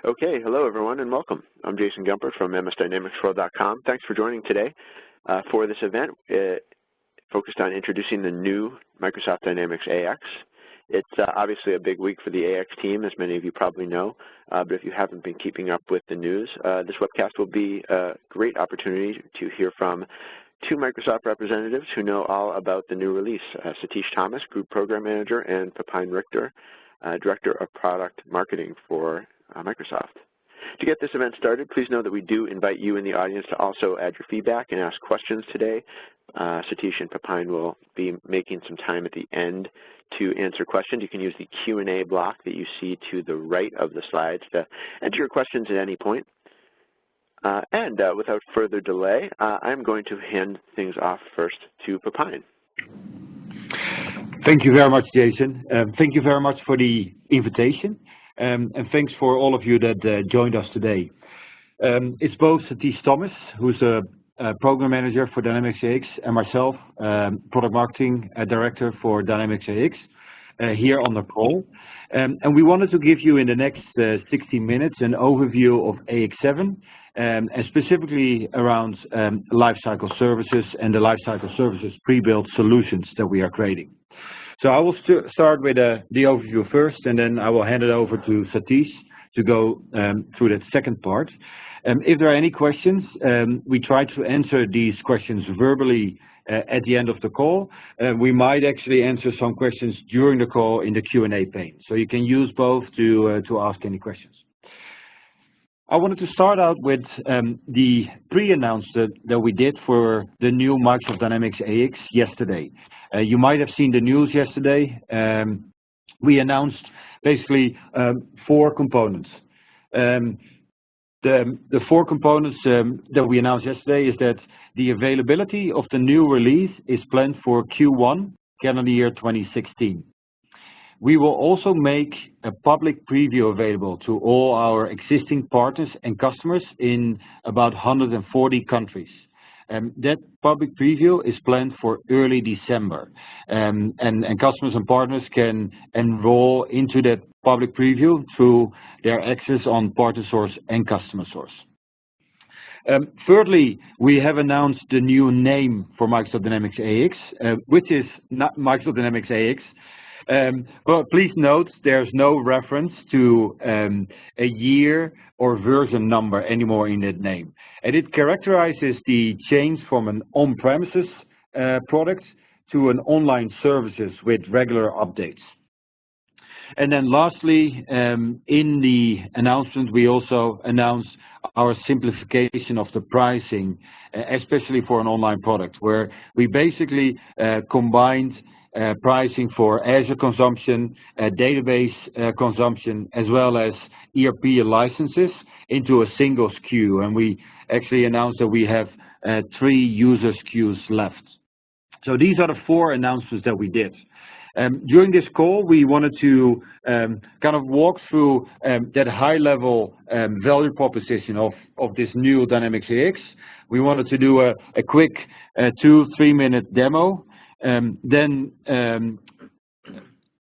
Okay, hello everyone and welcome. I'm Jason Gumpert from msdynamicsworld.com. Thanks for joining today for this event focused on introducing the new Microsoft Dynamics AX. It's obviously a big week for the AX team, as many of you probably know, but if you haven't been keeping up with the news, this webcast will be a great opportunity to hear from two Microsoft representatives who know all about the new release, Satish Thomas, Group Program Manager, and Pepijn Richter, Director of Product Marketing for Microsoft. To get this event started, please know that we do invite you in the audience to also add your feedback and ask questions today. Satish and Pepijn will be making some time at the end to answer questions. You can use the Q&A block that you see to the right of the slides to enter your questions at any point. Without further delay, I'm going to hand things off first to Pepijn. Thank you very much, Jason. Thank you very much for the invitation, and thanks for all of you that joined us today. It's both Satish Thomas, who's a Program Manager for Dynamics AX, and myself, Product Marketing Director for Dynamics AX, here on the call. And we wanted to give you in the next 60 minutes an overview of AX7, and specifically around lifecycle services and the lifecycle services pre-built solutions that we are creating. So I will start with the overview first, and then I will hand it over to Satish to go through that second part. If there are any questions, we try to answer these questions verbally at the end of the call. We might actually answer some questions during the call in the Q&A pane. So you can use both to ask any questions. I wanted to start out with the pre-announcement that we did for the new Microsoft Dynamics AX yesterday. You might have seen the news yesterday. We announced basically 4 components. The 4 components that we announced yesterday is that the availability of the new release is planned for Q1 calendar year 2016. We will also make a public preview available to all our existing partners and customers in about 140 countries. That public preview is planned for early December, and customers and partners can enroll into that public preview through their access on Partner Source and Customer Source. Thirdly, we have announced the new name for Microsoft Dynamics AX, which is not Microsoft Dynamics AX. But please note there's no reference to a year or version number anymore in that name. And it characterizes the change from an on-premises product to an online services with regular updates. And then lastly, in the announcement, we also announced our simplification of the pricing, especially for an online product, where we basically combined pricing for Azure consumption, database consumption, as well as ERP licenses into a single SKU. And we actually announced that we have 3 user SKUs left. So these are the 4 announcements that we did. During this call, we wanted to kind of walk through that high-level value proposition of this new Dynamics AX. We wanted to do a quick 2-3 minute demo, then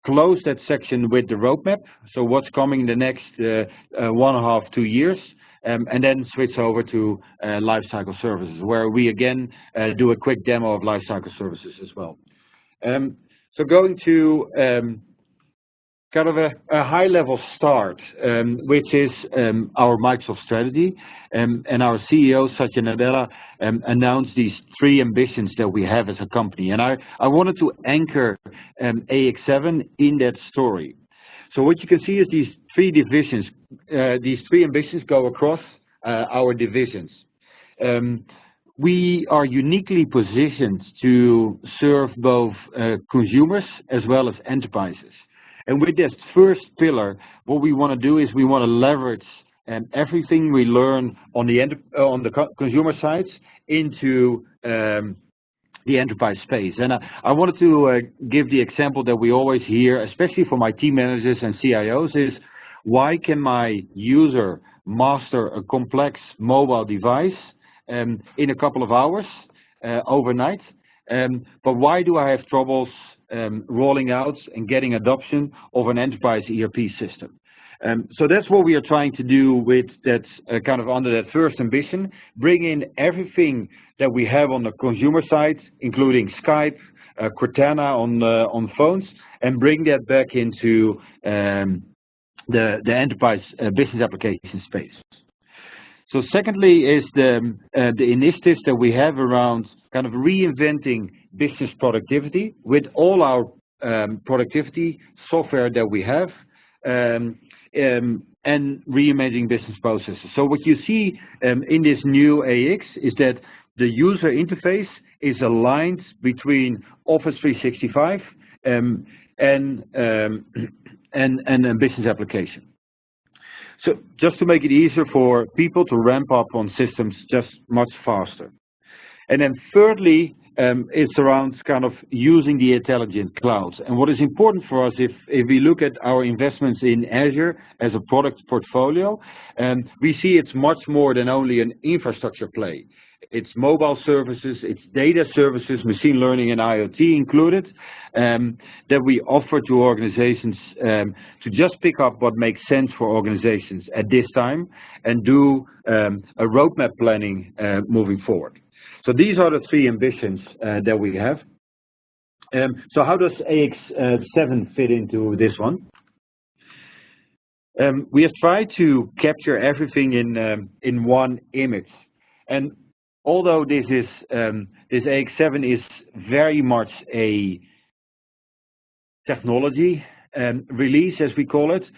close that section with the roadmap, so what's coming in the next 1.5-2 years, and then switch over to lifecycle services, where we again do a quick demo of lifecycle services as well. So going to kind of a high-level start, which is our Microsoft strategy, and our CEO, Satya Nadella, announced these 3 ambitions that we have as a company. And I wanted to anchor AX7 in that story. So what you can see is these 3 divisions, these 3 ambitions go across our divisions. We are uniquely positioned to serve both consumers as well as enterprises. And with this first pillar, what we want to do is we want to leverage everything we learn on the consumer sides into the enterprise space. And I wanted to give the example that we always hear, especially from my team managers and CIOs, is why can my user master a complex mobile device in a couple of hours overnight, but why do I have troubles rolling out and getting adoption of an enterprise ERP system? So that's what we are trying to do with that kind of under that first ambition, bring in everything that we have on the consumer side, including Skype, Cortana on phones, and bring that back into the enterprise business application space. So secondly is the initiatives that we have around kind of reinventing business productivity with all our productivity software that we have, and reimagining business processes. So what you see in this new AX is that the user interface is aligned between Office 365 and a business application. So just to make it easier for people to ramp up on systems just much faster. And then thirdly, it's around kind of using the intelligent clouds. And what is important for us, if we look at our investments in Azure as a product portfolio, we see it's much more than only an infrastructure play. It's mobile services, it's data services, machine learning and IoT included, that we offer to organizations to just pick up what makes sense for organizations at this time and do a roadmap planning moving forward. So these are the three ambitions that we have. So how does AX7 fit into this one? We have tried to capture everything in one image. And although this AX7 is very much a technology release, as we call it,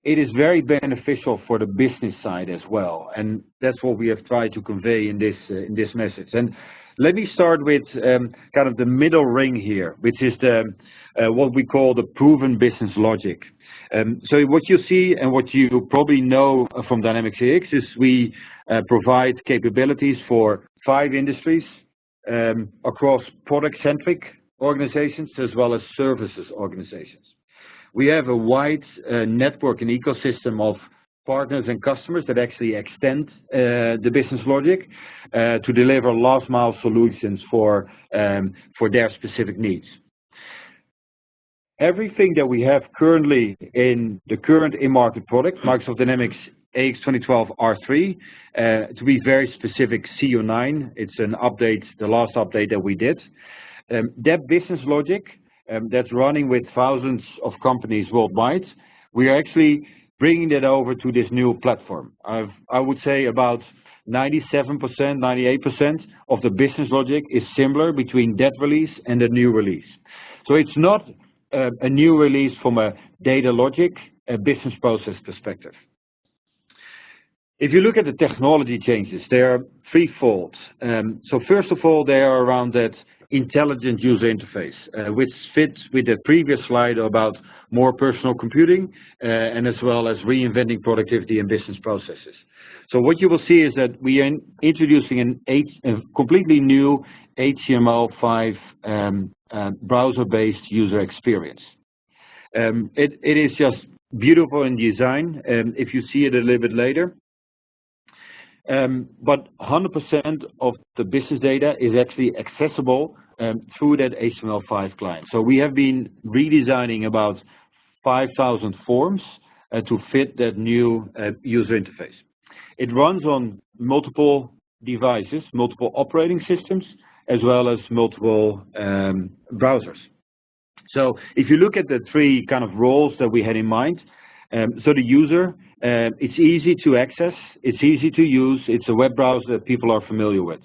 it is very beneficial for the business side as well, and that's what we have tried to convey in this message. And let me start with kind of the middle ring here, which is the what we call the proven business logic. So what you see and what you probably know from Dynamics AX is we provide capabilities for 5 industries across product-centric organizations as well as services organizations. We have a wide network and ecosystem of partners and customers that actually extend the business logic to deliver last mile solutions for their specific needs. Everything that we have currently in the current in-market product, Microsoft Dynamics AX 2012 R3, to be very specific, CO9, it's an update, the last update that we did. That business logic that's running with thousands of companies worldwide, we are actually bringing that over to this new platform. I would say about 97%, 98% of the business logic is similar between that release and the new release. So it's not a new release from a data logic, a business process perspective. If you look at the technology changes, they are threefold. So first of all, they are around that intelligent user interface, which fits with the previous slide about more personal computing and as well as reinventing productivity and business processes. So what you will see is that we are introducing a completely new HTML5 browser-based user experience. It is just beautiful in design if you see it a little bit later. But 100% of the business data is actually accessible through that HTML5 client. So we have been redesigning about 5,000 forms to fit that new user interface. It runs on multiple devices, multiple operating systems, as well as multiple browsers. So if you look at the three kind of roles that we had in mind, so the user, it's easy to access, it's easy to use, it's a web browser that people are familiar with.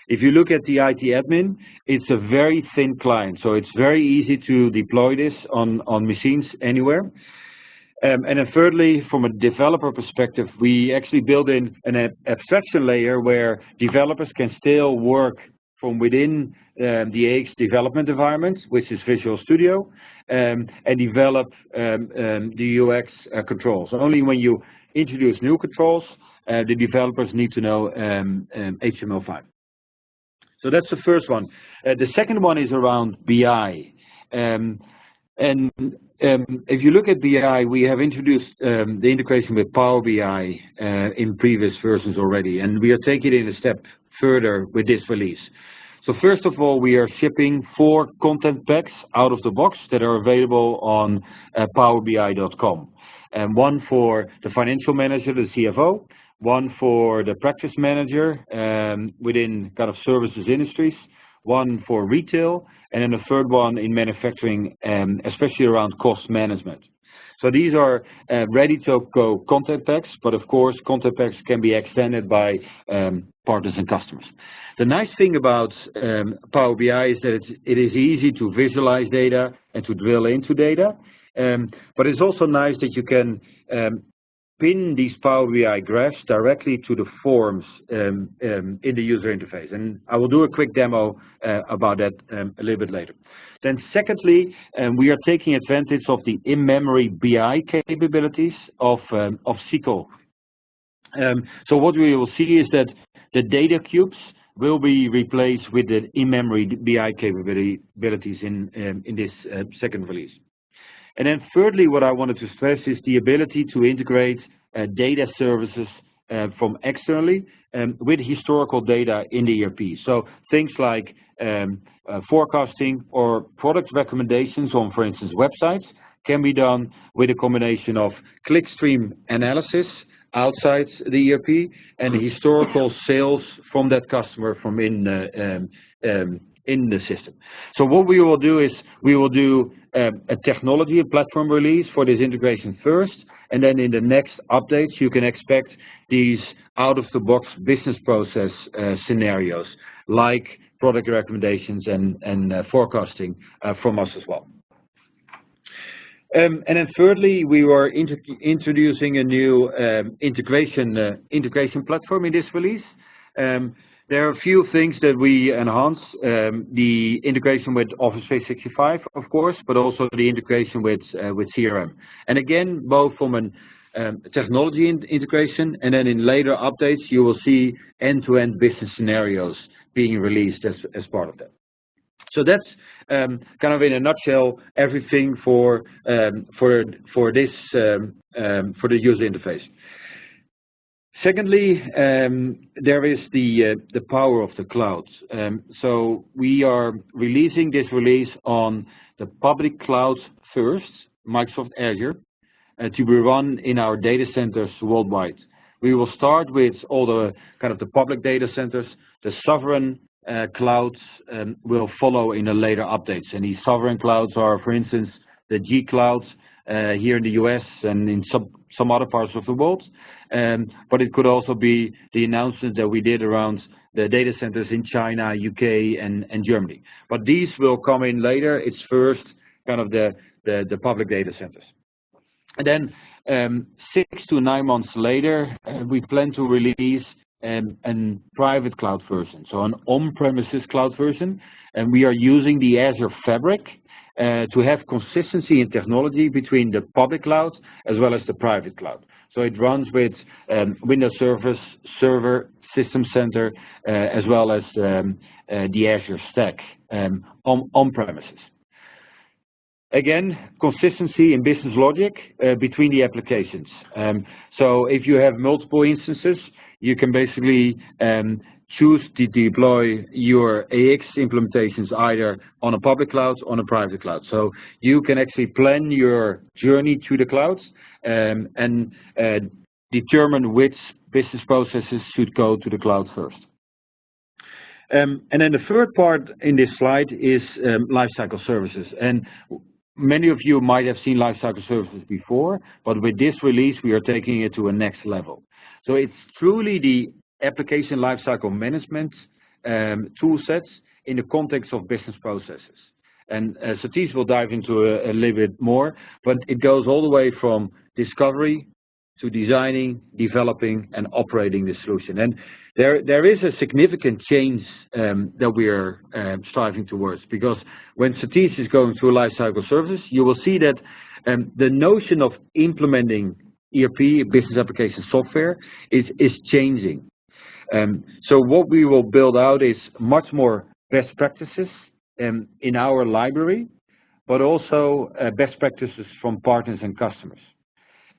If you look at the IT admin, it's a very thin client, so it's very easy to deploy this on machines anywhere. And then thirdly, from a developer perspective, we actually build in an abstraction layer where developers can still work from within the AX development environment, which is Visual Studio, and develop the UX controls. Only when you introduce new controls, the developers need to know HTML5. So that's the first one. The second one is around BI. If you look at BI, we have introduced the integration with Power BI in previous versions already, and we are taking it a step further with this release. So first of all, we are shipping 4 content packs out of the box that are available on powerbi.com. And one for the financial manager, the CFO, one for the practice manager within kind of services industries, one for retail, and then a third one in manufacturing, especially around cost management. So these are ready-to-go content packs, but of course, content packs can be extended by partners and customers. The nice thing about Power BI is that it is easy to visualize data and to drill into data, but it's also nice that you can pin these Power BI graphs directly to the forms in the user interface. And I will do a quick demo about that a little bit later. Then secondly, we are taking advantage of the in-memory BI capabilities of SQL. So what we will see is that the data cubes will be replaced with the in-memory BI capabilities in this second release. And then thirdly, what I wanted to stress is the ability to integrate data services from externally with historical data in the ERP. So things like forecasting or product recommendations on, for instance, websites can be done with a combination of clickstream analysis outside the ERP and the historical sales from that customer from in the system. So what we will do is we will do a technology, a platform release for this integration first, and then in the next updates you can expect these out-of-the-box business process scenarios like product recommendations and forecasting from us as well. And then thirdly, we were introducing a new integration platform in this release. There are a few things that we enhance, the integration with Office 365, of course, but also the integration with CRM. And again, both from a technology integration, and then in later updates, you will see end-to-end business scenarios being released as part of that. So that's kind of in a nutshell everything for this for the user interface. Secondly, there is the power of the cloud. So we are releasing this release on the public cloud first, Microsoft Azure, to be run in our data centers worldwide. We will start with all the kind of the public data centers. The sovereign clouds will follow in the later updates. And these sovereign clouds are, for instance, the G clouds here in the US and in some other parts of the world. But it could also be the announcement that we did around the data centers in China, UK, and Germany. But these will come in later. It's first kind of the public data centers. And then 6 to 9 months later, we plan to release a private cloud version, so an on-premises cloud version. And we are using the Azure Fabric to have consistency in technology between the public cloud as well as the private cloud. So it runs with Windows Server, System Center, as well as the Azure Stack on-premises. Again, consistency in business logic between the applications. So if you have multiple instances, you can basically choose to deploy your AX implementations either on a public cloud or on a private cloud. So you can actually plan your journey to the clouds and determine which business processes should go to the cloud first. And then the third part in this slide is lifecycle services. And many of you might have seen lifecycle services before, but with this release, we are taking it to a next level. So it's truly the application lifecycle management tool sets in the context of business processes. And Satish will dive into a little bit more, but it goes all the way from discovery to designing, developing, and operating the solution. And there is a significant change that we are striving towards, because when Satish is going through lifecycle services, you will see that the notion of implementing ERP, business application software, is changing. So what we will build out is much more best practices in our library, but also best practices from partners and customers.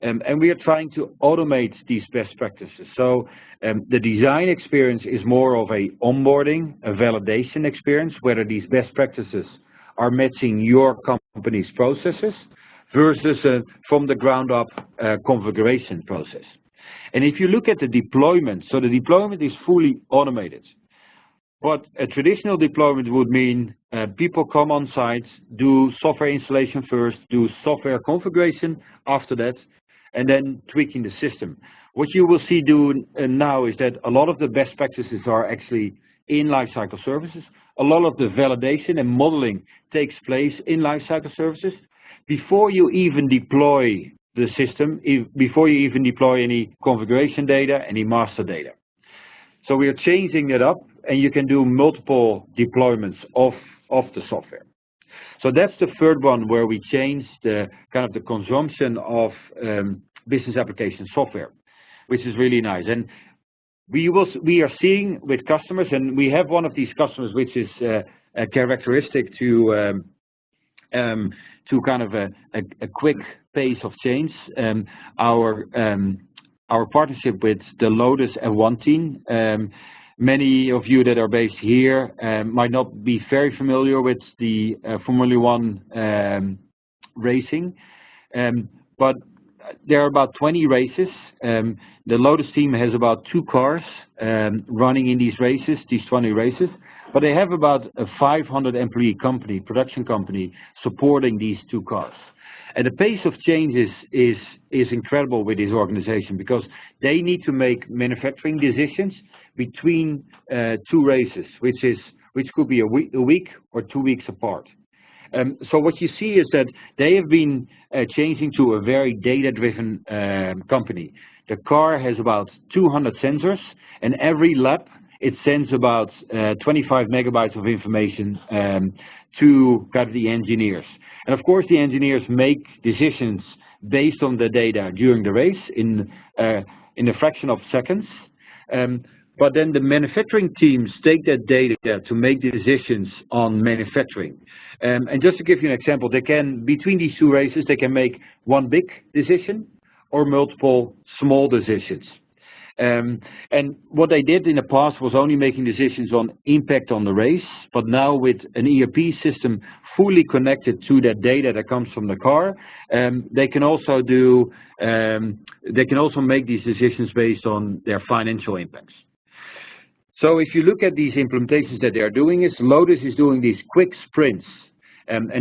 And we are trying to automate these best practices. So the design experience is more of a onboarding, a validation experience, whether these best practices are matching your company's processes versus a from the ground up configuration process. And if you look at the deployment, so the deployment is fully automated. But a traditional deployment would mean people come on site, do software installation first, do software configuration after that, and then tweaking the system. What you will see do now is that a lot of the best practices are actually in lifecycle services. A lot of the validation and modeling takes place in lifecycle services before you even deploy the system, before you even deploy any configuration data, any master data. So we are changing it up, and you can do multiple deployments of the software. So that's the third one where we change the kind of the consumption of business application software, which is really nice. And we are seeing with customers, and we have one of these customers which is a characteristic to kind of a quick pace of change. Our partnership with the Lotus F1 team. Many of you that are based here might not be very familiar with the Formula One racing, but there are about 20 races. The Lotus team has about 2 cars running in these races, these 20 races, but they have about a 500 employee company, production company, supporting these 2 cars. And the pace of change is incredible with this organization, because they need to make manufacturing decisions between 2 races, which could be a week or 2 weeks apart. So what you see is that they have been changing to a very data-driven company. The car has about 200 sensors, and every lap it sends about 25 megabytes of information to kind of the engineers. And of course, the engineers make decisions based on the data during the race in a fraction of seconds. But then the manufacturing teams take that data to make decisions on manufacturing. And just to give you an example, they can, between these 2 races, they can make one big decision or multiple small decisions. And what they did in the past was only making decisions on impact on the race, but now with an ERP system fully connected to that data that comes from the car, they can also make these decisions based on their financial impacts. So if you look at these implementations that they are doing, Lotus is doing these quick sprints, and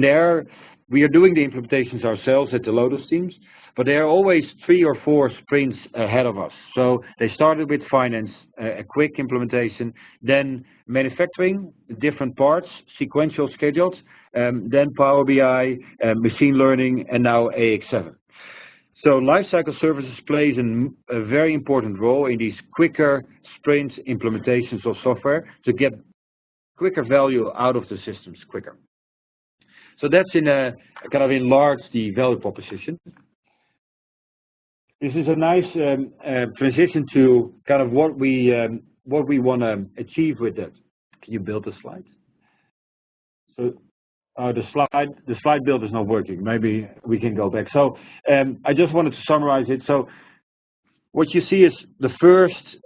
we are doing the implementations ourselves at the Lotus teams, but they are always 3 or 4 sprints ahead of us. So they started with finance, a quick implementation, then manufacturing, different parts, sequential schedules, then Power BI, machine learning, and now AX7. So lifecycle services plays a very important role in these quicker sprint implementations of software to get quicker value out of the systems quicker. So that's in a kind of enlarge the value proposition. This is a nice transition to kind of what we want to achieve with that. Can you build the slide? So the slide build is not working. Maybe we can go back. So I just wanted to summarize it. So what you see is the first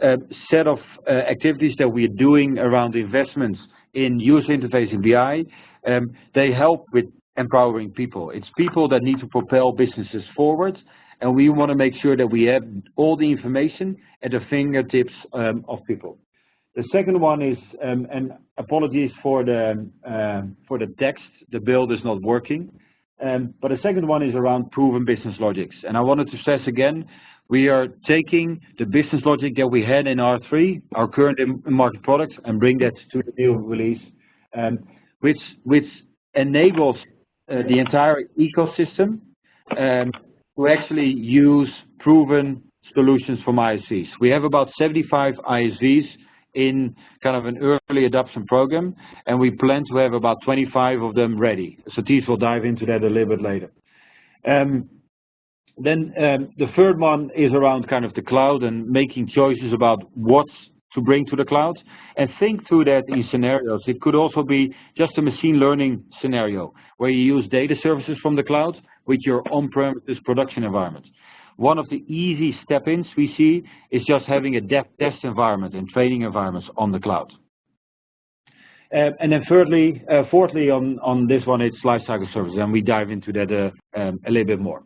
set of activities that we are doing around investments in user interface and BI. They help with empowering people. It's people that need to propel businesses forward, and we want to make sure that we have all the information at the fingertips of people. The second one is, and apologies for the text, the build is not working. But the second one is around proven business logics. And I wanted to stress again, we are taking the business logic that we had in R3, our current market products, and bring that to the new release, which enables the entire ecosystem to actually use proven solutions from ISVs. We have about 75 ISVs in kind of an early adoption program, and we plan to have about 25 of them ready. Satish will dive into that a little bit later. Then the third one is around kind of the cloud and making choices about what to bring to the cloud, and think through that in scenarios. It could also be just a machine learning scenario where you use data services from the cloud with your on-premises production environment. one of the easy step-ins we see is just having a dev test environment and training environments on the cloud. And then fourthly on this one, it's lifecycle services, and we dive into that a little bit more.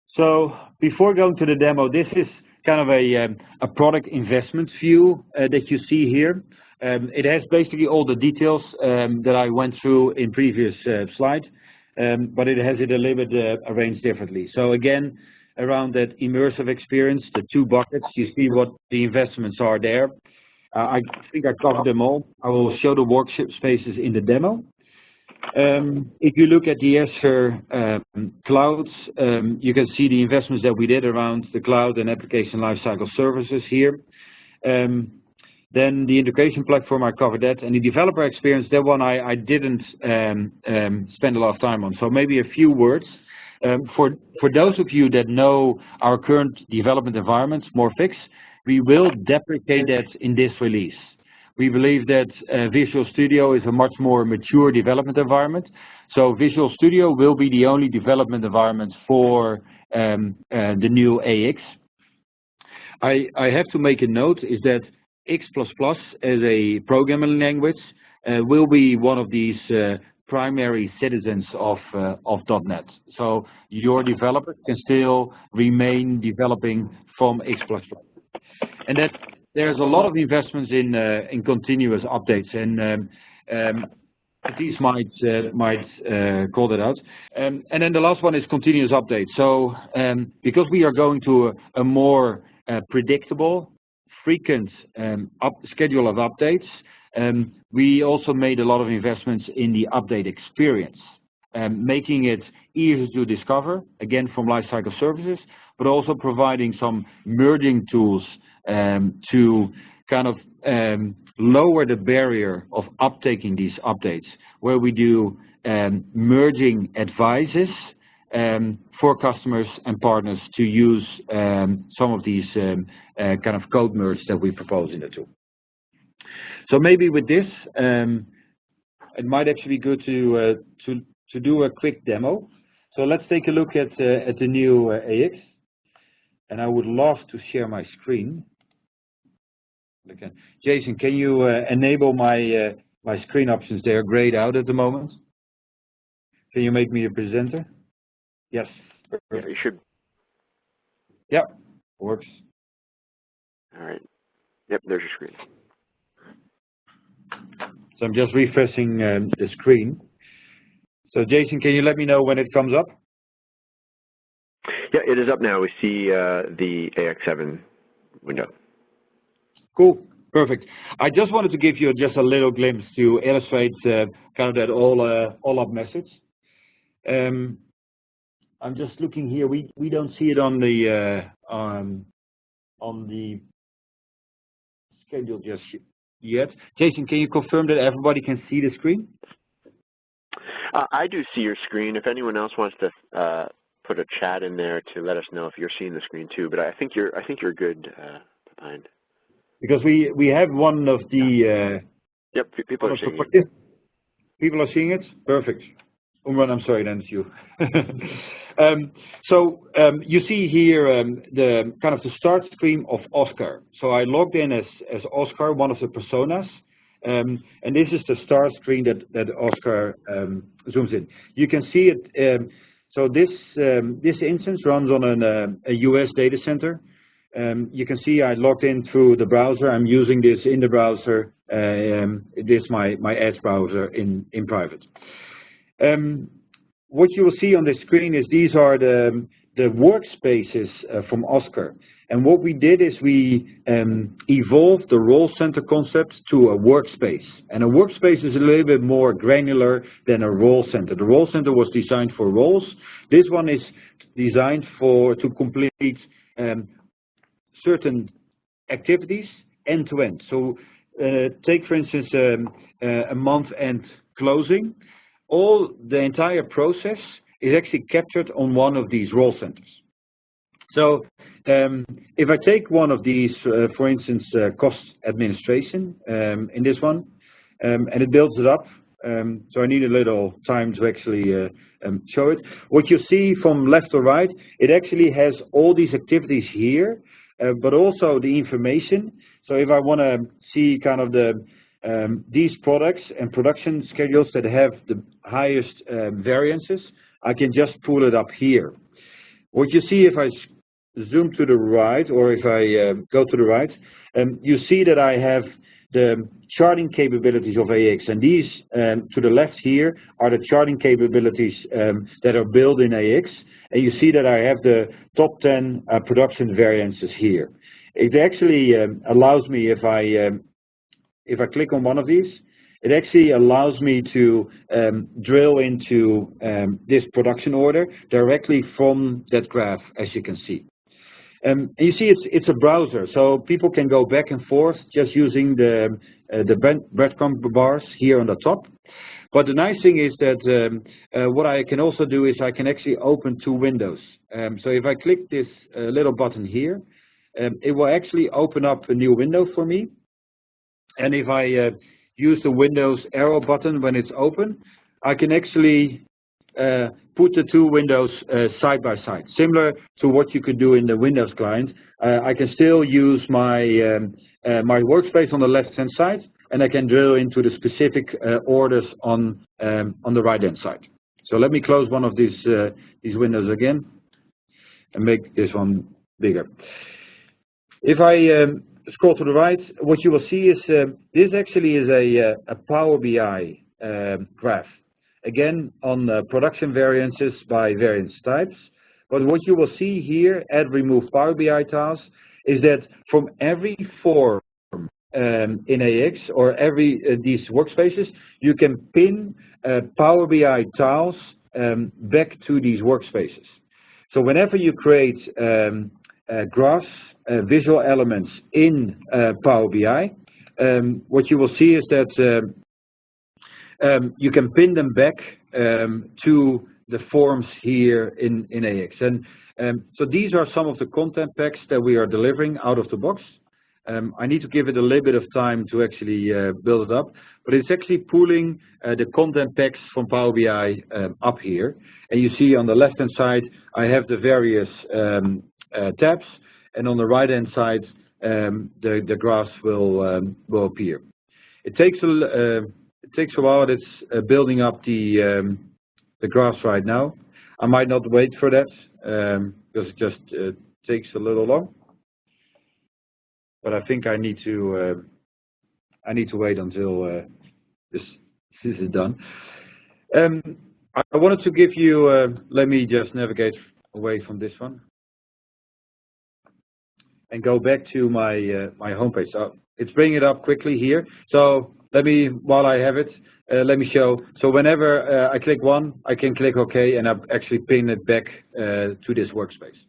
So before going to the demo, this is kind of a product investment view that you see here. It has basically all the details that I went through in previous slides, but it has it a little bit arranged differently. So again, around that immersive experience, the two buckets, you see what the investments are there. I think I covered them all. I will show the workshop spaces in the demo. If you look at the Azure clouds, you can see the investments that we did around the cloud and application lifecycle services here. Then the integration platform, I covered that, and the developer experience, that one I didn't spend a lot of time on. So maybe a few words. For those of you that know our current development environment, Morphix, we will deprecate that in this release. We believe that Visual Studio is a much more mature development environment. So Visual Studio will be the only development environment for the new AX. I have to make a note is that X++ as a programming language will be one of these primary citizens of .NET. So your developer can still remain developing from X++. And that there's a lot of investments in continuous updates, and these might call that out. And then the last one is continuous updates. So because we are going to a more predictable, frequent schedule of updates, we also made a lot of investments in the update experience, making it easier to discover, again from lifecycle services, but also providing some merging tools to kind of lower the barrier of uptaking these updates, where we do merging advices for customers and partners to use some of these kind of code merge that we propose in the tool. So maybe with this, it might actually be good to do a quick demo. So let's take a look at the new AX, and I would love to share my screen. Okay. Jason, can you enable my my screen options? They are grayed out at the moment. Can you make me a presenter? Yes. Yeah, you should. Yep, works. All right. Yep, there's your screen. So I'm just refreshing the screen. So Jason, can you let me know when it comes up? Yeah, it is up now. We see the AX7 window. Cool, perfect. I just wanted to give you just a little glimpse to illustrate kind of that all up message. I'm just looking here. We don't see it on the schedule just yet. Jason, can you confirm that everybody can see the screen? I do see your screen. If anyone else wants to put a chat in there to let us know if you're seeing the screen too, but I think you're good, Pepijn. Because we have one of the yep, people are seeing it. People are seeing it? Perfect. Umran, I'm sorry, then it's you. So you see here the kind of the start screen of Oscar. So I logged in as Oscar, one of the personas, and this is the start screen that Oscar zooms in. You can see it. So this instance runs on a US data center. You can see I logged in through the browser. I'm using this in the browser. This is my Edge browser in private. What you will see on the screen is these are the workspaces from Oscar. And what we did is we evolved the role center concept to a workspace. And a workspace is a little bit more granular than a role center. The role center was designed for roles. This one is designed to complete certain activities end to end. So take, for instance, a month-end closing. The entire process is actually captured on one of these role centers. So if I take one of these, for instance, cost administration in this one, and it builds it up, So I need a little time to actually show it. What you see from left to right, it actually has all these activities here, but also the information. So if I want to see kind of these products and production schedules that have the highest variances, I can just pull it up here. What you see if I zoom to the right, or if I go to the right, you see that I have the charting capabilities of AX, and these to the left here are the charting capabilities that are built in AX, and you see that I have the top 10 production variances here. It actually allows me, if I click on one of these, it actually allows me to drill into this production order directly from that graph, as you can see. And you see it's a browser, so people can go back and forth just using the breadcrumb bars here on the top. But the nice thing is that what I can also do is I can actually open two windows. So if I click this little button here, it will actually open up a new window for me. And if I use the Windows arrow button when it's open, I can actually put the two windows side by side. Similar to what you could do in the Windows client, I can still use my my workspace on the left-hand side, and I can drill into the specific orders on the right-hand side. So let me close one of these windows again and make this one bigger. If I scroll to the right, what you will see is this actually is a Power BI graph. Again, on production variances by variance types. But what you will see here, add remove Power BI tiles, is that from every form in AX or every these workspaces, you can pin Power BI tiles back to these workspaces. So whenever you create graphs, visual elements in Power BI, what you will see is that you can pin them back to the forms here in AX. And so these are some of the content packs that we are delivering out of the box. I need to give it a little bit of time to actually build it up, but it's actually pulling the content packs from Power BI up here. And you see on the left-hand side, I have the various tabs, and on the right-hand side, the graphs will appear. It takes a while. It's building up the graphs right now. I might not wait for that because it just takes a little long. But I think I need to wait until this is done. I wanted to give you. Let me just navigate away from this one and go back to my my homepage. So it's bringing it up quickly here. So let me, while I have it, let me show. So whenever I click one, I can click OK, and I actually pin it back to this workspace.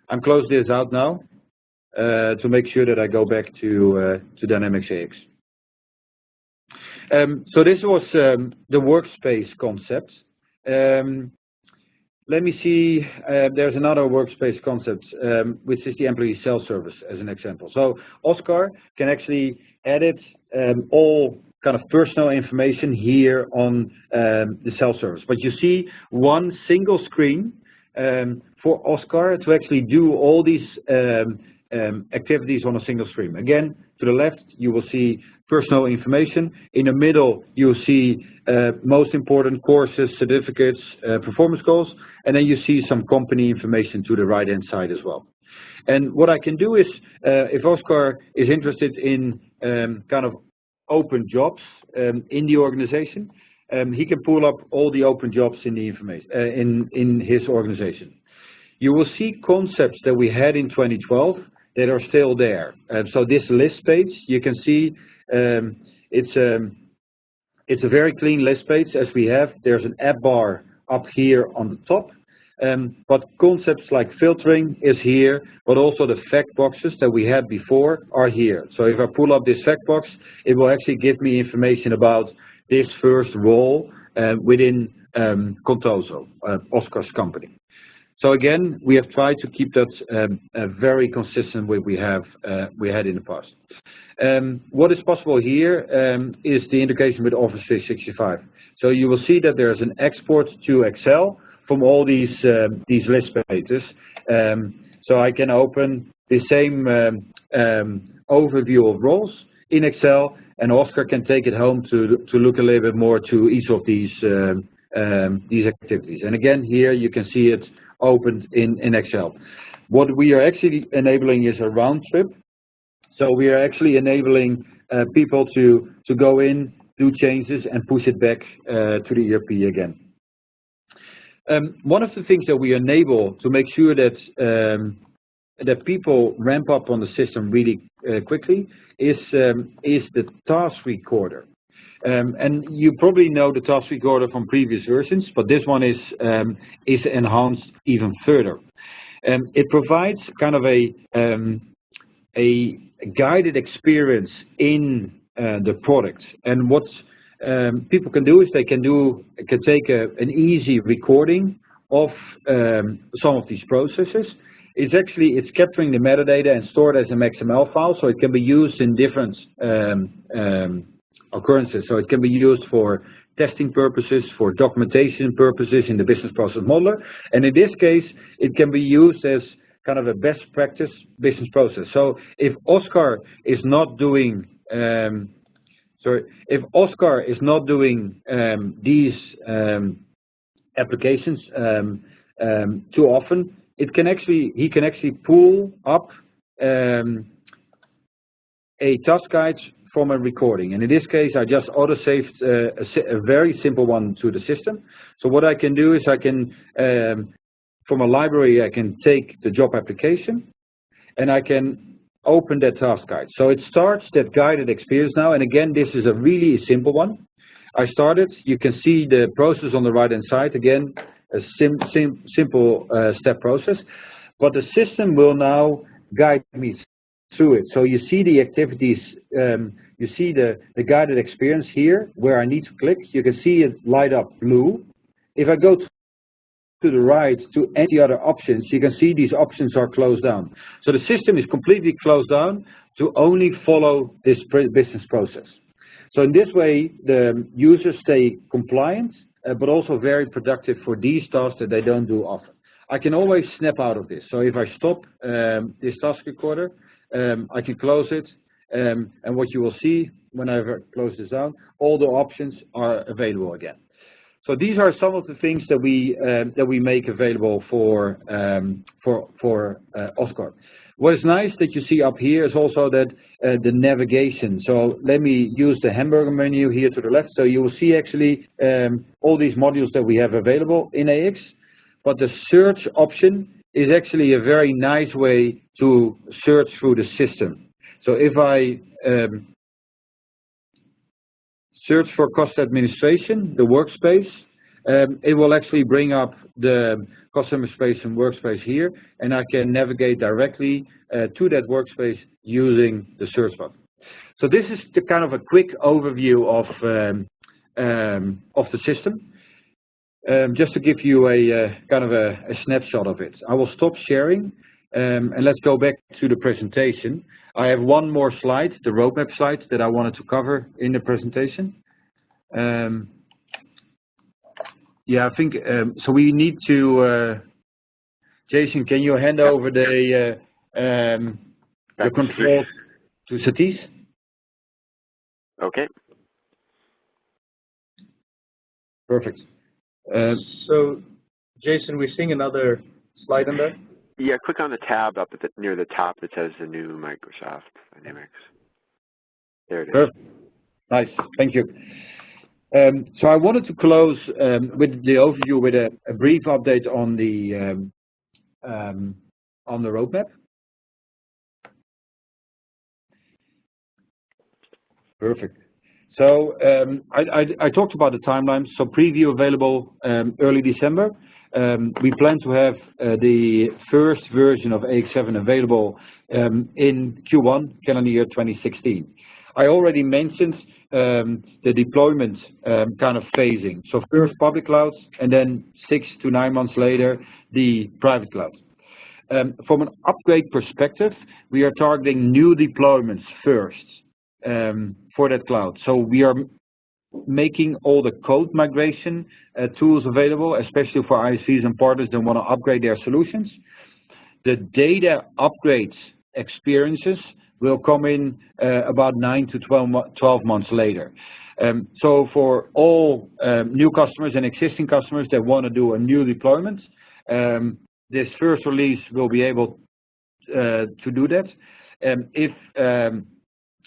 I'm close this out now to make sure that I go back to Dynamics AX. So this was the workspace concept. Let me see, there's another workspace concept, which is the employee self-service as an example. So Oscar can actually edit all kind of personal information here on the self-service. But you see one single screen for Oscar to actually do all these activities on a single screen. Again, to the left, you will see personal information. In the middle, you'll see most important courses, certificates, performance goals, and then you see some company information to the right-hand side as well. And what I can do is, if Oscar is interested in kind of open jobs in the organization, he can pull up all the open jobs in the information in his organization. You will see concepts that we had in 2012 that are still there. So this list page, you can see it's a very clean list page as we have. There's an app bar up here on the top. But concepts like filtering is here, but also the fact boxes that we had before are here. So if I pull up this fact box, it will actually give me information about this first role within Contoso, Oscar's company. So again, we have tried to keep that very consistent with we had in the past. What is possible here is the integration with Office 365. So you will see that there's an export to Excel from all these list pages. So I can open the same overview of roles in Excel, and Oscar can take it home to look a little bit more to each of these activities. And again, here you can see it opened in Excel. What we are actually enabling is a round trip. So we are actually enabling people to go in, do changes, and push it back to the ERP again. One of the things that we enable to make sure that that people ramp up on the system really quickly is the task recorder. And you probably know the task recorder from previous versions, but this one is enhanced even further. It provides kind of a guided experience in the product. And what people can do is they can take an easy recording of some of these processes. It's capturing the metadata and stored as an XML file, so it can be used in different occurrences. So it can be used for testing purposes, for documentation purposes in the business process modeler, and in this case, it can be used as kind of a best practice business process. So if Oscar is not doing these applications too often, he can actually pull up a task guide from a recording. And in this case, I just auto-saved a very simple one to the system. So what I can do is I can, from a library, I can take the job application and I can open that task guide. So it starts that guided experience now. And again, this is a really simple one. I started, you can see the process on the right hand side. Again, a simple step process, but the system will now guide me through it. So you see the activities, you see the guided experience here where I need to click. You can see it light up blue. If I go to the right to any other options, you can see these options are closed down. So the system is completely closed down to only follow this business process. So in this way, the users stay compliant, but also very productive for these tasks that they don't do often. I can always snap out of this. So if I stop this task recorder, I can close it, and what you will see when I close this down, all the options are available again. So these are some of the things that we make available for Oscar. What is nice that you see up here is also that the navigation. So let me use the hamburger menu here to the left. So you will see actually all these modules that we have available in AX, but the search option is actually a very nice way to search through the system. So if I search for cost administration, the workspace, it will actually bring up the cost administration workspace here, and I can navigate directly to that workspace using the search button. So this is the kind of a quick overview of the system. Just to give you a kind of a snapshot of it. I will stop sharing and let's go back to the presentation. I have one more slide, the roadmap slide, that I wanted to cover in the presentation. Yeah, I think so. We need to. Jason, can you hand over the control to Satish? Okay. Perfect. So, Jason, we're seeing another slide on there? Yeah, click on the tab up at near the top that says the new Microsoft Dynamics. There it is. Perfect. Nice, thank you. So I wanted to close with the overview with a brief update on the roadmap. Perfect. So I talked about the timeline. So preview available early December. We plan to have the first version of AX7 available in Q1 calendar year 2016. I already mentioned the deployment kind of phasing. So first public clouds, and then 6 to 9 months later, the private cloud. From an upgrade perspective, we are targeting new deployments first for that cloud. So we are making all the code migration tools available, especially for ISVs and partners that want to upgrade their solutions. The data upgrades experiences will come in about 9 to 12 months later. So for all new customers and existing customers that want to do a new deployment, this first release will be able to do that. If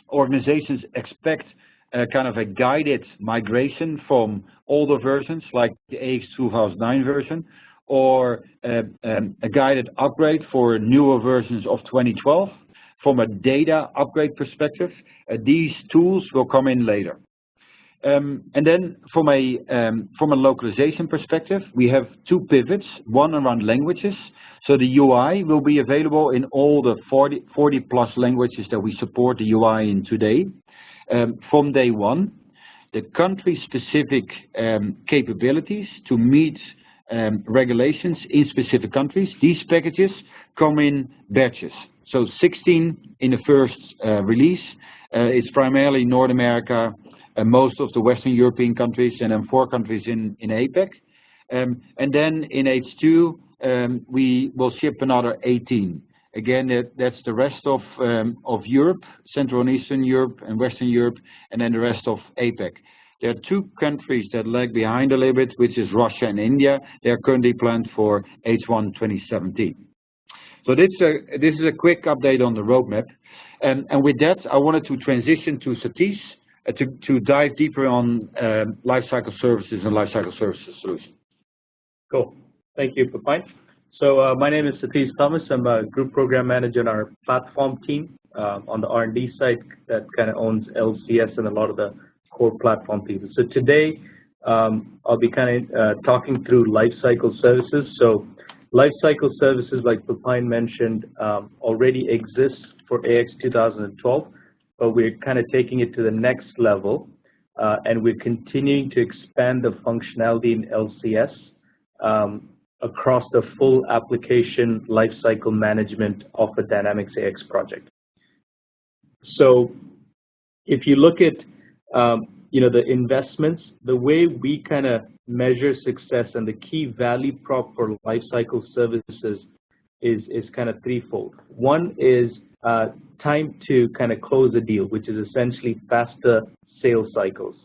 organizations expect kind of a guided migration from older versions like the AX 2009 version, or a guided upgrade for newer versions of 2012, from a data upgrade perspective, these tools will come in later. And then from a localization perspective, we have two pivots, one around languages. So the UI will be available in all the 40 plus languages that we support the UI in today. From day one, the country-specific capabilities to meet regulations in specific countries, these packages come in batches. So 16 in the first release. It's primarily North America, most of the Western European countries, and then 4 countries in APAC. And then in H2, we will ship another 18. Again, that's the rest of Europe, Central and Eastern Europe and Western Europe, and then the rest of APAC. There are 2 countries that lag behind a little bit, which is Russia and India. They are currently planned for H1 2017. So this is a quick update on the roadmap. And with that, I wanted to transition to Satish to dive deeper on lifecycle services and lifecycle services solutions. Cool. Thank you, Pepijn. So my name is Satish Thomas. I'm a group program manager in our platform team on the R&D side that kind of owns LCS and a lot of the core platform pieces. So today I'll be kind of talking through lifecycle services. So lifecycle services, like Pepijn mentioned, already exist for AX 2012, but we're kind of taking it to the next level, and we're continuing to expand the functionality in LCS across the full application lifecycle management of a Dynamics AX project. So if you look at the investments, the way we kind of measure success and the key value prop for lifecycle services is kind of threefold. One is time to kind of close a deal, which is essentially faster sales cycles.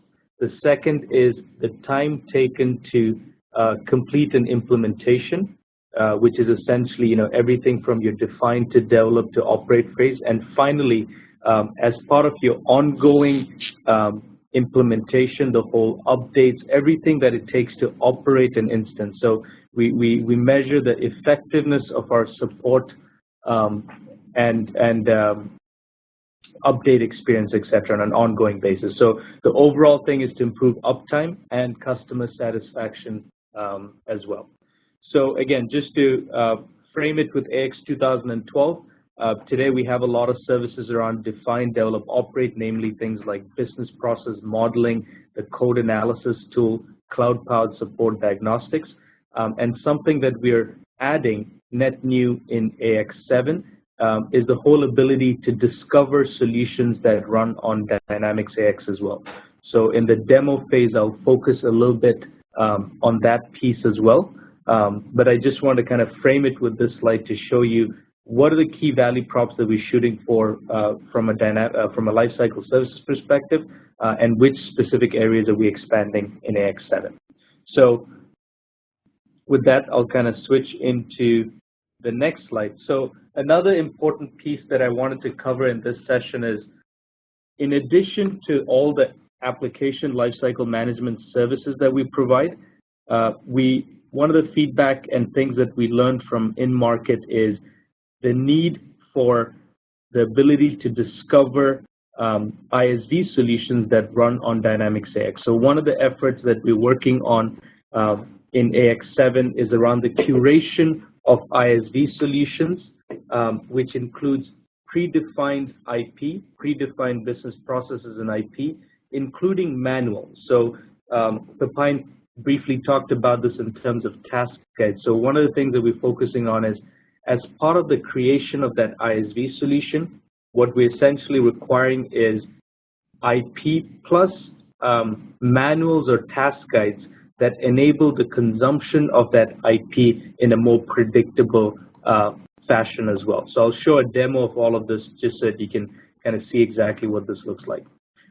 The second is the time taken to complete an implementation, which is essentially everything from your define to develop to operate phase. And finally, as part of your ongoing implementation, the whole updates, everything that it takes to operate an instance. So we measure the effectiveness of our support and update experience, etc., on an ongoing basis. So the overall thing is to improve uptime and customer satisfaction as well. So again, just to frame it with AX 2012, today we have a lot of services around define, develop, operate, namely things like business process modeling, the code analysis tool, cloud-powered support diagnostics, and something that we're adding net new in AX7 is the whole ability to discover solutions that run on Dynamics AX as well. So in the demo phase, I'll focus a little bit on that piece as well. But I just want to kind of frame it with this slide to show you what are the key value props that we're shooting for from a lifecycle services perspective, and which specific areas are we expanding in AX7. So with that, I'll kind of switch into the next slide. So another important piece that I wanted to cover in this session is, in addition to all the application lifecycle management services that we provide, one of the feedback and things that we learned from in-market is the need for the ability to discover ISV solutions that run on Dynamics AX. So one of the efforts that we're working on in AX7 is around the curation of ISV solutions, which includes predefined IP, predefined business processes and IP, including manuals. So Pepijn briefly talked about this in terms of task guides. So one of the things that we're focusing on is, as part of the creation of that ISV solution, what we're essentially requiring is IP plus manuals or task guides that enable the consumption of that IP in a more predictable fashion as well. So I'll show a demo of all of this just so that you can kind of see exactly what this looks like.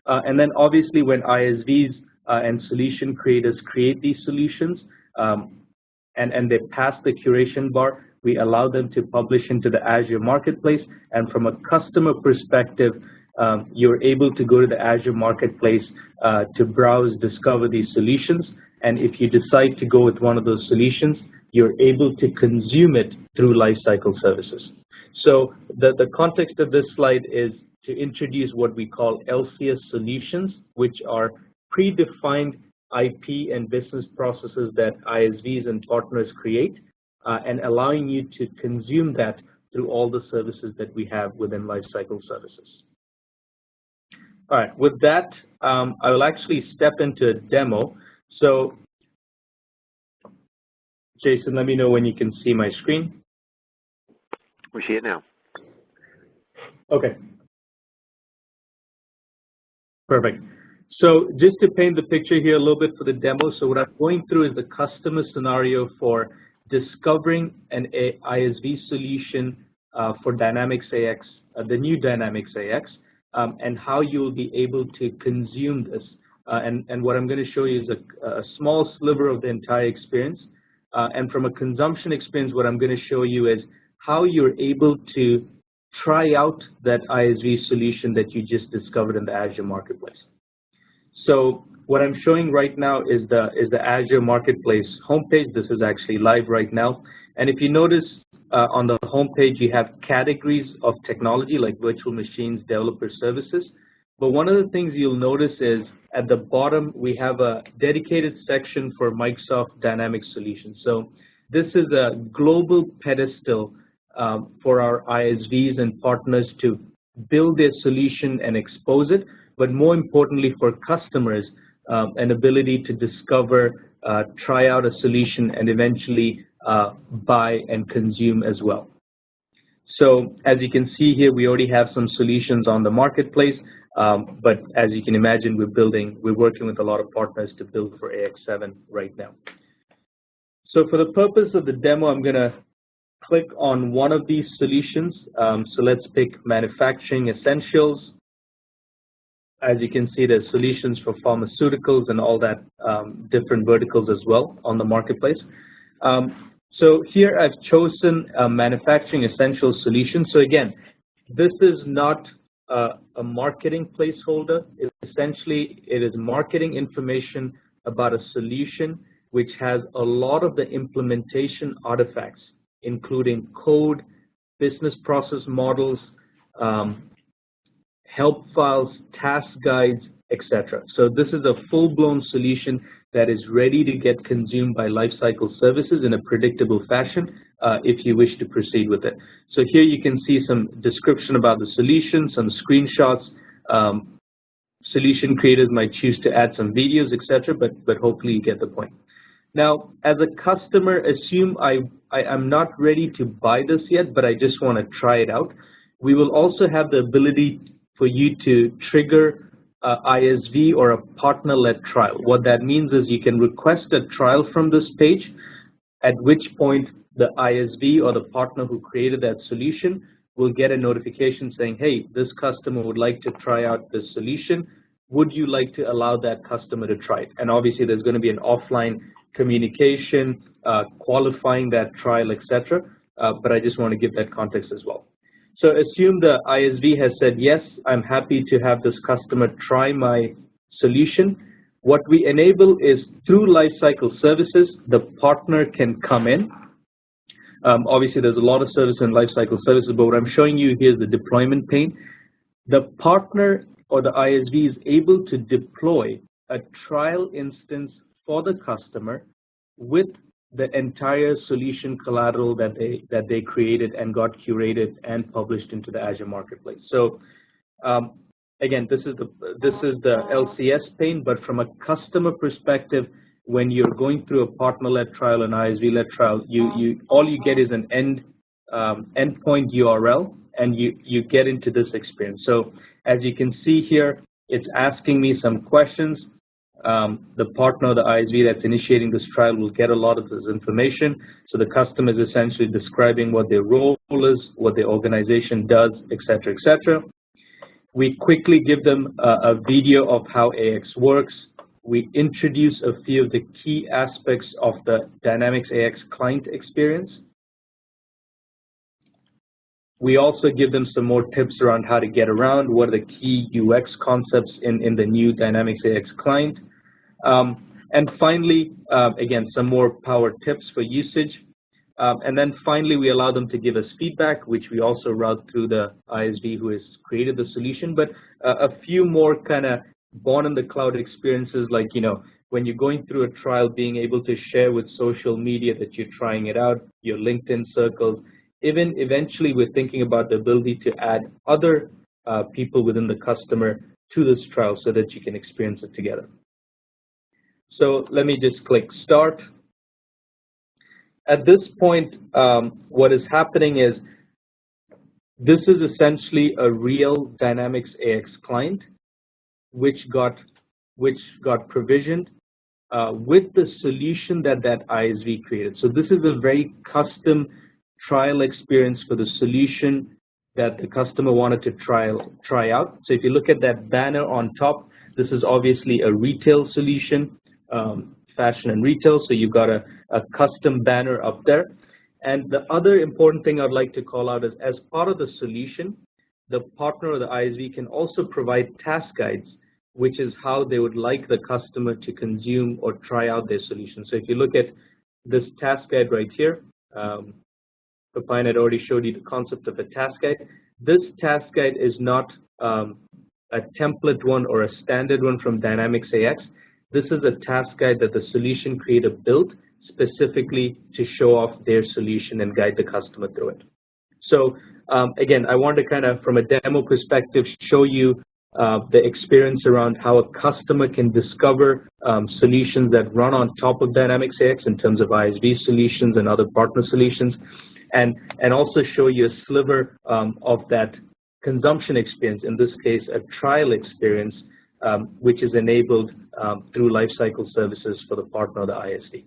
And then obviously when ISVs and solution creators create these solutions and they pass the curation bar, we allow them to publish into the Azure Marketplace. And from a customer perspective, you're able to go to the Azure Marketplace to browse, discover these solutions. And if you decide to go with one of those solutions, you're able to consume it through Lifecycle Services. So the context of this slide is to introduce what we call LCS solutions, which are predefined IP and business processes that ISVs and partners create, and allowing you to consume that through all the services that we have within Lifecycle Services. All right, with that, I will actually step into a demo. So, Jason, let me know when you can see my screen. We see it now. Okay. Perfect. So just to paint the picture here a little bit for the demo, so what I'm going through is the customer scenario for discovering an ISV solution for Dynamics AX, the new Dynamics AX, and how you will be able to consume this. And what I'm going to show you is a small sliver of the entire experience. And from a consumption experience, what I'm going to show you is how you're able to try out that ISV solution that you just discovered in the Azure Marketplace. So what I'm showing right now is the Azure Marketplace homepage. This is actually live right now. And if you notice on the homepage, you have categories of technology like virtual machines, developer services. But one of the things you'll notice is at the bottom, we have a dedicated section for Microsoft Dynamics solutions. So this is a global pedestal for our ISVs and partners to build their solution and expose it, but more importantly for customers, an ability to discover, try out a solution, and eventually buy and consume as well. So as you can see here, we already have some solutions on the marketplace, but as you can imagine, we're working with a lot of partners to build for AX7 right now. So for the purpose of the demo, I'm going to click on one of these solutions. So let's pick Manufacturing Essentials. As you can see, there's solutions for pharmaceuticals and all that different verticals as well on the marketplace. So here I've chosen a Manufacturing Essentials solution. So again, this is not a marketing placeholder. Essentially, it is marketing information about a solution which has a lot of the implementation artifacts, including code, business process models, help files, task guides, etc. So this is a full-blown solution that is ready to get consumed by Lifecycle Services in a predictable fashion if you wish to proceed with it. So here you can see some description about the solution, some screenshots. Solution creators might choose to add some videos, etc., but hopefully you get the point. Now, as a customer, assume I'm not ready to buy this yet, but I just want to try it out. We will also have the ability for you to trigger ISV or a partner-led trial. What that means is you can request a trial from this page, at which point the ISV or the partner who created that solution will get a notification saying, hey, this customer would like to try out this solution. Would you like to allow that customer to try it? And obviously there's going to be an offline communication, qualifying that trial, etc. But I just want to give that context as well. So assume the ISV has said, yes, I'm happy to have this customer try my solution. What we enable is through Lifecycle Services, the partner can come in. Obviously, there's a lot of service in Lifecycle Services, but what I'm showing you here is the deployment pane. The partner or the ISV is able to deploy a trial instance for the customer with the entire solution collateral that they created and got curated and published into the Azure Marketplace. So again, this is the LCS pane, but from a customer perspective, when you're going through a partner-led trial and ISV-led trial, all you get is an endpoint URL, and you get into this experience. So as you can see here, it's asking me some questions. The partner, the ISV that's initiating this trial, will get a lot of this information. So the customer is essentially describing what their role is, what their organization does, etc., etc. We quickly give them a video of how AX works. We introduce a few of the key aspects of the Dynamics AX client experience. We also give them some more tips around how to get around, what are the key UX concepts in the new Dynamics AX client. And finally, again, some more power tips for usage. And then finally, we allow them to give us feedback, which we also route through the ISV who has created the solution. But a few more kind of born in the cloud experiences, like, when you're going through a trial, being able to share with social media that you're trying it out, your LinkedIn circles. Even eventually, we're thinking about the ability to add other people within the customer to this trial so that you can experience it together. So let me just click Start. At this point, what is happening is this is essentially a real Dynamics AX client, which got provisioned with the solution that ISV created. So this is a very custom trial experience for the solution that the customer wanted to try out. So if you look at that banner on top, this is obviously a retail solution, fashion and retail. So you've got a custom banner up there. And the other important thing I'd like to call out is, as part of the solution, the partner or the ISV can also provide task guides, which is how they would like the customer to consume or try out their solution. So if you look at this task guide right here, Pepijn had already showed you the concept of a task guide. This task guide is not a template one or a standard one from Dynamics AX. This is a task guide that the solution creator built specifically to show off their solution and guide the customer through it. So again, I want to kind of, from a demo perspective, show you the experience around how a customer can discover solutions that run on top of Dynamics AX in terms of ISV solutions and other partner solutions, and also show you a sliver of that consumption experience, in this case a trial experience, which is enabled through lifecycle services for the partner or the ISV.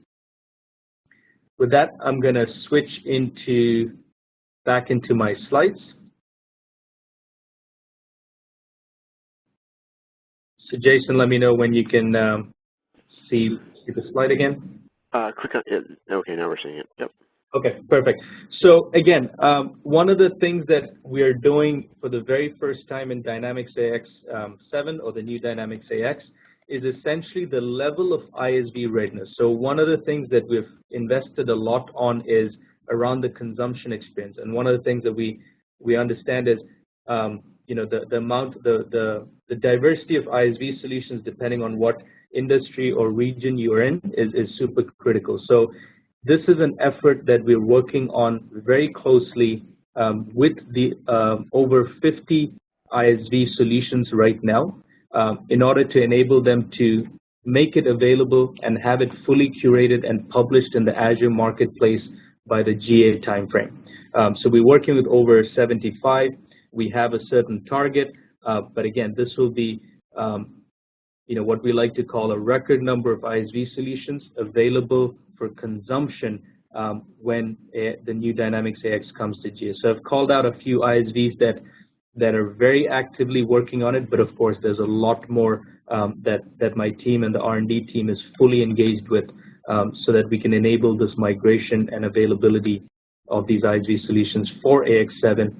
With that, I'm going to switch back into my slides. So Jason, let me know when you can see the slide again. Click on it. Okay, now we're seeing it. Yep. Okay, perfect. So again, one of the things that we are doing for the very first time in Dynamics AX7 or the new Dynamics AX is essentially the level of ISV readiness. So one of the things that we've invested a lot on is around the consumption experience. And one of the things that we understand is the diversity of ISV solutions, depending on what industry or region you're in, is super critical. So this is an effort that we're working on very closely with the over 50 ISV solutions right now in order to enable them to make it available and have it fully curated and published in the Azure Marketplace by the GA timeframe. So we're working with over 75. We have a certain target, but again, this will be what we like to call a record number of ISV solutions available for consumption when the new Dynamics AX comes to GA. So I've called out a few ISVs that are very actively working on it, but of course there's a lot more that my team and the R&D team is fully engaged with so that we can enable this migration and availability of these ISV solutions for AX7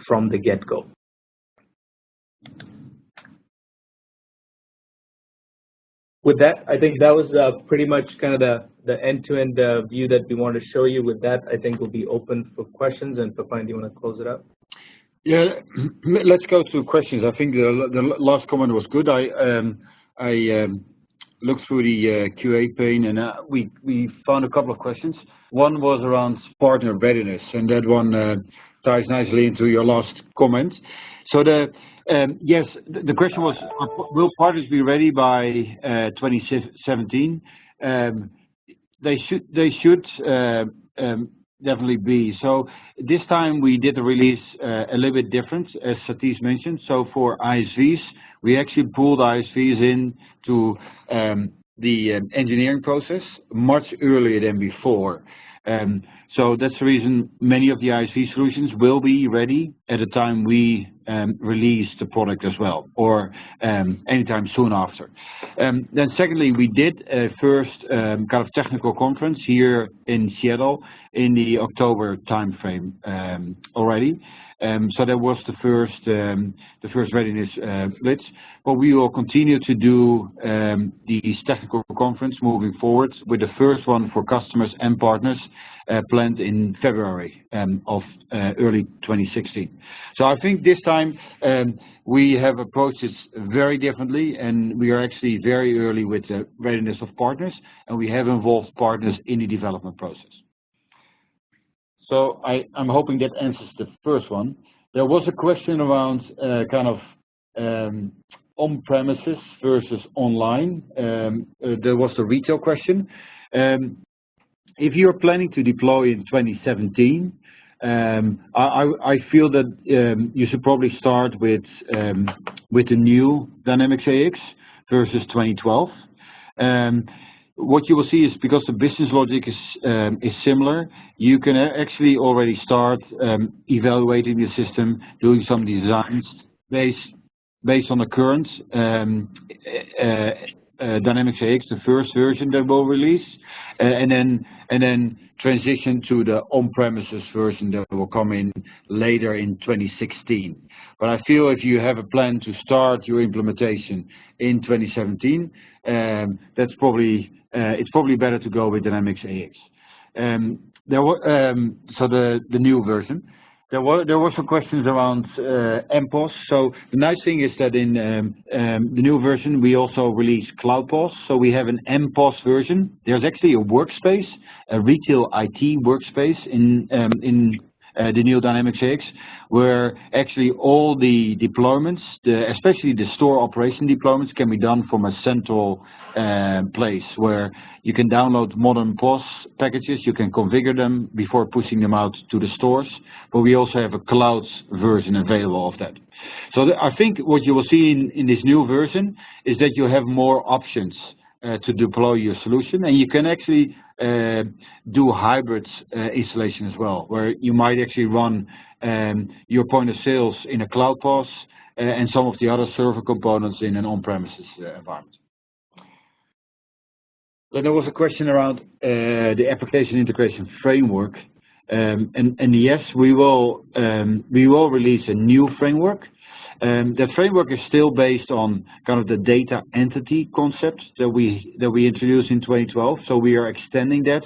from the get-go. With that, I think that was pretty much kind of the end-to-end view that we want to show you. With that, I think we'll be open for questions. And Pepijn, do you want to close it up? Yeah, let's go to questions. I think the last comment was good. I looked through the QA pane, and we found a couple of questions. One was around partner readiness, and that one ties nicely into your last comment. So yes, the question was, will partners be ready by 2017? They should definitely be. So this time we did the release a little bit different, as Satish mentioned. So for ISVs, we actually pulled ISVs into the engineering process much earlier than before. So that's the reason many of the ISV solutions will be ready at the time we release the product as well, or anytime soon after. Then secondly, we did a first kind of technical conference here in Seattle in the October timeframe already. So that was the first readiness blitz. But we will continue to do these technical conference moving forward, with the first one for customers and partners planned in February of early 2016. So I think this time we have approached it very differently, and we are actually very early with the readiness of partners, and we have involved partners in the development process. So I'm hoping that answers the first one. There was a question around kind of on-premises versus online. There was the retail question. If you're planning to deploy in 2017, I feel that you should probably start with the new Dynamics AX versus 2012. What you will see is, because the business logic is similar, you can actually already start evaluating the system, doing some designs based on the current Dynamics AX, the first version that we'll release, and then transition to the on-premises version that will come in later in 2016. But I feel if you have a plan to start your implementation in 2017, that's probably it's probably better to go with Dynamics AX. There were so the new version. There were some questions around MPOS. So the nice thing is that in the new version we also release CloudPOS. So we have an MPOS version. There's actually a workspace, a retail IT workspace in the new Dynamics AX, where actually all the deployments, especially the store operation deployments, can be done from a central place where you can download modern POS packages, you can configure them before pushing them out to the stores, but we also have a cloud version available of that. So I think what you will see in this new version is that you have more options to deploy your solution, and you can actually do hybrid installation as well, where you might actually run your point of sales in a cloud POS and some of the other server components in an on-premises environment. Then there was a question around the application integration framework, and yes, we will release a new framework. That framework is still based on kind of the data entity concept that we introduced in 2012. So we are extending that.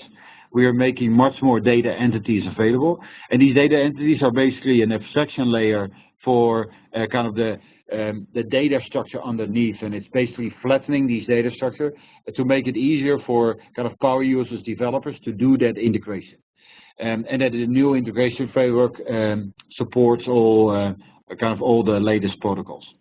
We are making much more data entities available, and these data entities are basically an abstraction layer for kind of the data structure underneath, and it's basically flattening these data structure to make it easier for kind of power users, developers to do that integration. And that the new integration framework supports all kind of all the latest protocols.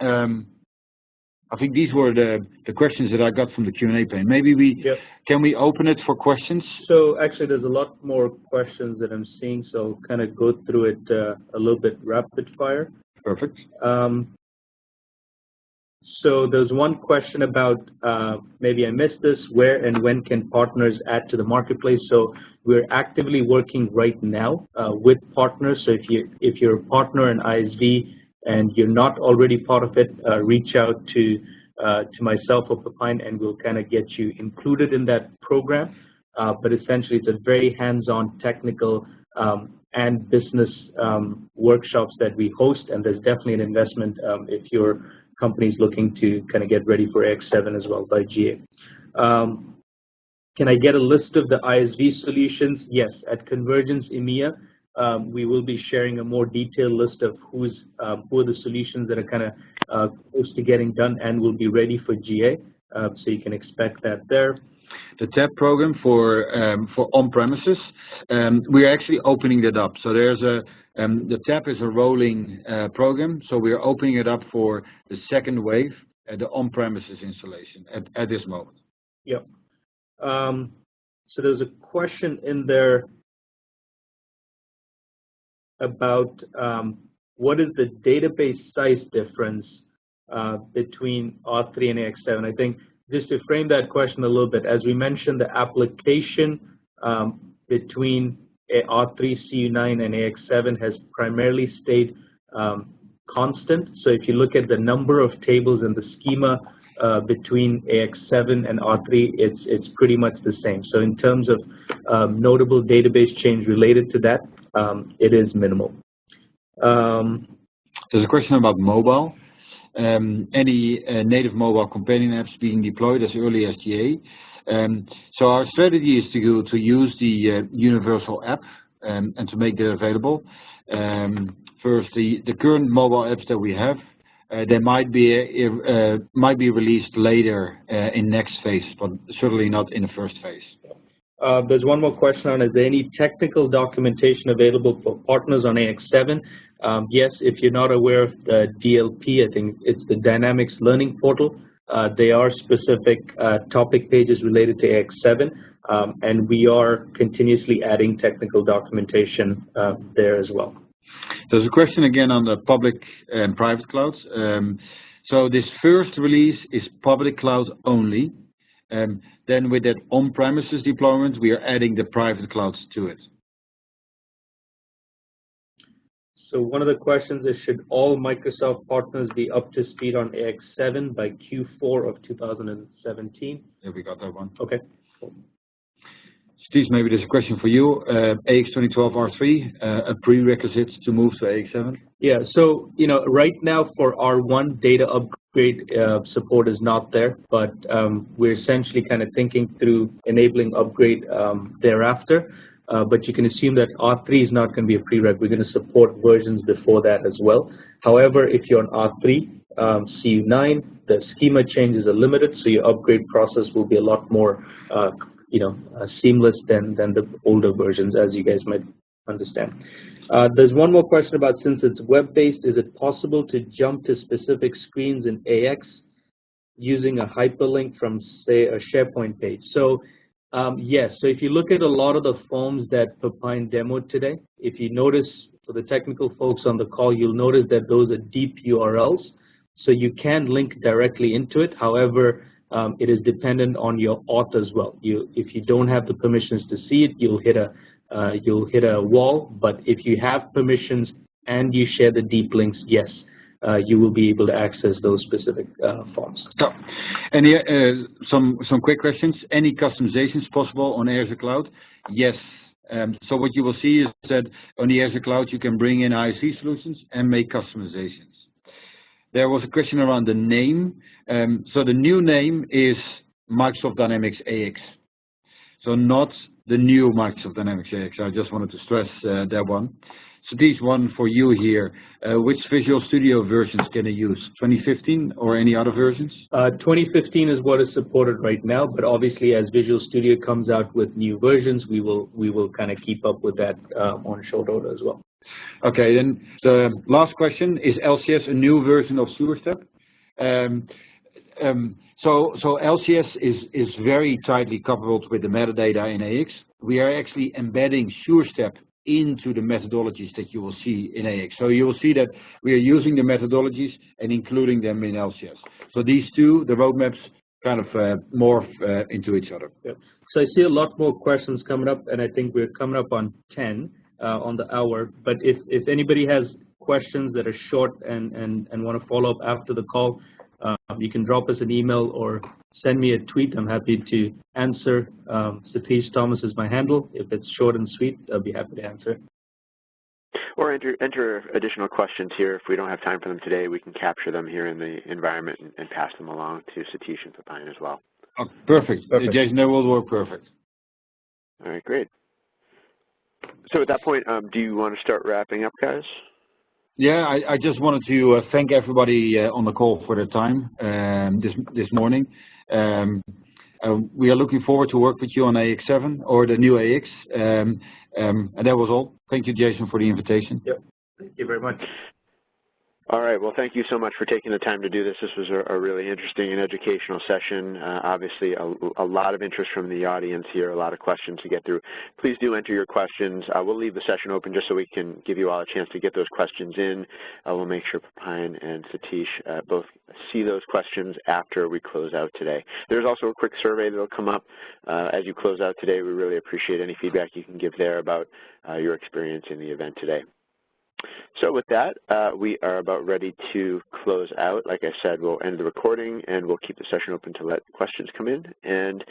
I think these were the questions that I got from the Q&A pane. Maybe can we open it for questions? So actually there's a lot more questions that I'm seeing, so kind of go through it a little bit rapid fire. Perfect. So there's one question about, maybe I missed this, where and when can partners add to the marketplace? So we're actively working right now with partners. So if you're a partner in ISV and you're not already part of it, reach out to myself or Pepijn, and we'll kind of get you included in that program. But essentially it's a very hands-on technical and business workshops that we host, and there's definitely an investment if your company's looking to kind of get ready for AX7 as well by GA. Can I get a list of the ISV solutions? Yes, at Convergence EMEA, we will be sharing a more detailed list of who are the solutions that are kind of close to getting done and will be ready for GA. so you can expect that there. The tab program for on-premises, we are actually opening that up. So there's the tab is a rolling program, so we are opening it up for the second wave at the on-premises installation at this moment. Yep. So there's a question in there about what is the database size difference between R3 and AX7. I think just to frame that question a little bit, as we mentioned, the application between R3 CU9 and AX7 has primarily stayed constant. So if you look at the number of tables in the schema between AX7 and R3, it's pretty much the same. So in terms of notable database change related to that, it is minimal. There's a question about mobile. Any native mobile companion apps being deployed as early as GA. So our strategy is to use the universal app and to make that available. First, the current mobile apps that we have, they might be released later in next phase, but certainly not in the first phase. There's one more question on, is there any technical documentation available for partners on AX7? Yes, if you're not aware of the DLP, I think it's the Dynamics Learning Portal. They are specific topic pages related to AX7, and we are continuously adding technical documentation there as well. There's a question again on the public and private clouds. So this first release is public cloud only. Then with that on-premises deployment, we are adding the private clouds to it. So one of the questions is, should all Microsoft partners be up to speed on AX7 by Q4 of 2017? Yeah, we got that one. Okay. Cool. Satish, maybe there's a question for you. AX2012R3, a prerequisite to move to AX7? Yeah, so, right now for R1, data upgrade support is not there, but we're essentially kind of thinking through enabling upgrade thereafter. But you can assume that R3 is not going to be a prereq. We're going to support versions before that as well. However, if you're on R3, CU9, the schema changes are limited, so your upgrade process will be a lot more seamless than the older versions, as you guys might understand. There's one more question about, since it's web-based, is it possible to jump to specific screens in AX using a hyperlink from, say, a SharePoint page? So yes, so if you look at a lot of the forms that Pepijn demoed today, if you notice, for the technical folks on the call, you'll notice that those are deep URLs, so you can link directly into it. However, it is dependent on your auth as well. If you don't have the permissions to see it, you'll hit a wall. But if you have permissions and you share the deep links, yes, you will be able to access those specific forms. So, any some quick questions. Any customizations possible on Azure Cloud? Yes. So what you will see is that on the Azure Cloud you can bring in ISV solutions and make customizations. There was a question around the name. So the new name is Microsoft Dynamics AX. So not the new Microsoft Dynamics AX. I just wanted to stress that one. Satish, one for you here. Which Visual Studio versions can you use? 2015 or any other versions? 2015 is what is supported right now, but obviously as Visual Studio comes out with new versions, we will kind of keep up with that on short order as well. Okay, then the last question, is LCS a new version of SureStep? So LCS is very tightly coupled with the metadata in AX. We are actually embedding SureStep into the methodologies that you will see in AX. So you will see that we are using the methodologies and including them in LCS. So these two, the roadmaps, kind of morph into each other. Yep. So I see a lot more questions coming up, and I think we're coming up on 10 on the hour. But if anybody has questions that are short and want to follow up after the call, you can drop us an email or send me a tweet. I'm happy to answer. Satish Thomas is my handle. If it's short and sweet, I'll be happy to answer. Or enter additional questions here. If we don't have time for them today, we can capture them here in the environment and pass them along to Satish and Pepijn as well. Oh, perfect. Jason, that will work perfect. All right, great. So at that point, do you want to start wrapping up, guys? Yeah, I just wanted to thank everybody on the call for their time this morning. We are looking forward to work with you on AX7 or the new AX. And that was all. Thank you, Jason, for the invitation. Yep. Thank you very much. All right. Well, thank you so much for taking the time to do this. This was a really interesting and educational session. Obviously, a lot of interest from the audience here, a lot of questions to get through. Please do enter your questions. We'll leave the session open just so we can give you all a chance to get those questions in. We'll make sure Pepijn and Satish both see those questions after we close out today. There's also a quick survey that will come up as you close out today. We really appreciate any feedback you can give there about your experience in the event today. So with that, we are about ready to close out. Like I said, we'll end the recording and we'll keep the session open to let questions come in. And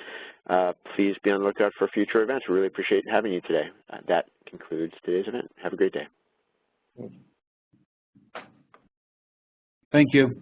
please be on the lookout for future events. We really appreciate having you today. That concludes today's event. Have a great day. Thank you.